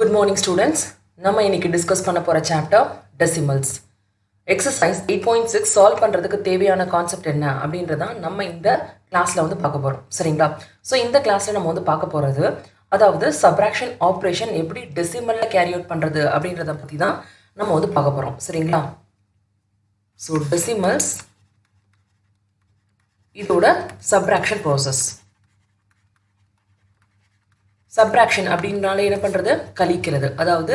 Good morning students. நம்ம இன்னைக்கு discuss பண்ண போற சாப்டர் டெசிமல்ஸ். எக்ஸசைஸ் 8.6 சால்வ் பண்றதுக்கு தேவையான கான்செப்ட் என்ன அப்படின்றத நம்ம இந்த கிளாஸ்ல வந்து பார்க்க போறோம். சரிங்களா? சோ இந்த கிளாஸ்ல நம்ம வந்து பார்க்க போறது அதாவது சப்ட்ராக்ஷன் ஆபரேஷன் எப்படி டெசிமல்ல கேரி அவுட் பண்றது அப்படின்றத பத்தி தான் நம்ம வந்து பார்க்க போறோம். சரிங்களா? சோ டெசிமல்ஸ் இதோட சப்ட்ராக்ஷன் process. சப்ட்ராக்ஷன் அப்படின்னாலே என்ன பண்ணுறது கழிக்கிறது, அதாவது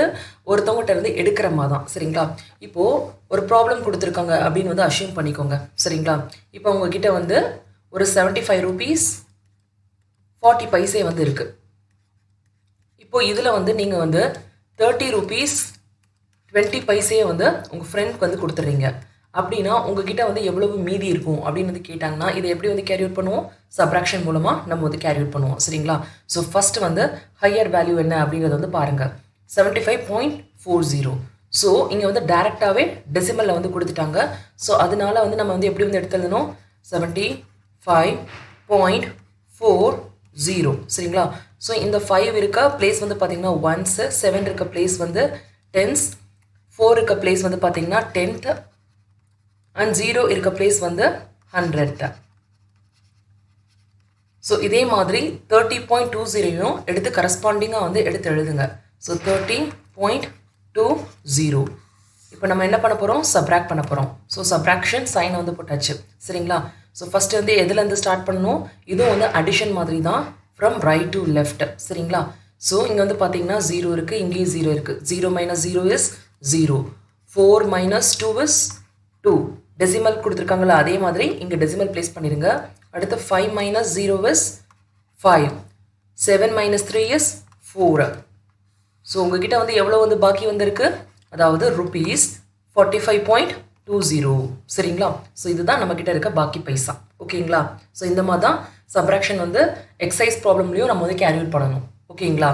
ஒருத்தவங்ககிட்ட இருந்து எடுக்கிற மாதிரி தான். சரிங்களா? இப்போது ஒரு ப்ராப்ளம் கொடுத்துருக்காங்க அப்படின்னு வந்து அஷ்யூம் பண்ணிக்கோங்க. சரிங்களா? இப்போ உங்ககிட்ட வந்து ஒரு 75 rupees 40 paise வந்து இருக்குது. இப்போது இதில் வந்து நீங்கள் வந்து 30 rupees 20 paise வந்து உங்கள் ஃப்ரெண்ட்க்கு வந்து கொடுத்துட்றீங்க. அப்படின்னா உங்ககிட்ட வந்து எவ்வளவு மீதி இருக்கும் அப்படின்னு வந்து கேட்டாங்கன்னா இதை எப்படி வந்து கேரி அவுட் பண்ணுவோம்? சப்ட்ராக்ஷன் மூலமாக நம்ம வந்து கேரி அவுட் பண்ணுவோம். சரிங்களா? ஸோ ஃபர்ஸ்ட் வந்து ஹையர் வேல்யூ என்ன அப்படிங்கிறத வந்து பாருங்கள், 75.40. ஸோ இங்கே வந்து டைரெக்டாகவே டெசிமலில் வந்து கொடுத்துட்டாங்க. ஸோ அதனால வந்து நம்ம வந்து எப்படி வந்து எடுத்துருந்தோம்? 75.40. சரிங்களா? ஸோ இந்த 5 இருக்க பிளேஸ் வந்து பார்த்தீங்கன்னா ஒன்ஸ், 7 இருக்க பிளேஸ் வந்து டென்ஸ், 4 இருக்க பிளேஸ் வந்து பார்த்தீங்கன்னா 10th அண்ட் 0 இருக்க பிளேஸ் வந்து 100. ஸோ இதே மாதிரி 30.20 எடுத்து கரஸ்பாண்டிங்காக வந்து எடுத்து எழுதுங்க. ஸோ 30.20. இப்போ நம்ம என்ன பண்ண போகிறோம்? சப்ட்ராக்ட் பண்ண போகிறோம். ஸோ சப்ட்ராக்ஷன் சைனை வந்து போட்டாச்சு. சரிங்களா? ஸோ ஃபஸ்ட்டு வந்து எதுலேருந்து ஸ்டார்ட் பண்ணணும்? இதுவும் வந்து அடிஷன் மாதிரி தான், ஃப்ரம் ரைட் டு லெஃப்ட். சரிங்களா? ஸோ இங்கே வந்து பார்த்தீங்கன்னா 0 இருக்குது, இங்கேயும் 0 இருக்குது. 0 - 0 is 0. 4 - 2 is 2. டெசிமல் கொடுத்துருக்காங்களா, அதே மாதிரி இங்கே டெசிமல் பிளேஸ் பண்ணிடுங்க. அடுத்து 5 - 0 is 5. 7 - 3 is 4. ஸோ உங்ககிட்ட வந்து எவ்வளோ வந்து பாக்கி வந்திருக்கு? அதாவது rupees 45.20. சரிங்களா? ஸோ இதுதான் நம்மக்கிட்ட இருக்க பாக்கி பைசா. ஓகேங்களா? ஸோ இந்த மாதிரி தான் சப்ட்ராக்ஷன் வந்து எக்ஸசைஸ் ப்ராப்ளம்லையும் நம்ம வந்து கேரி அவுட் பண்ணணும். ஓகேங்களா?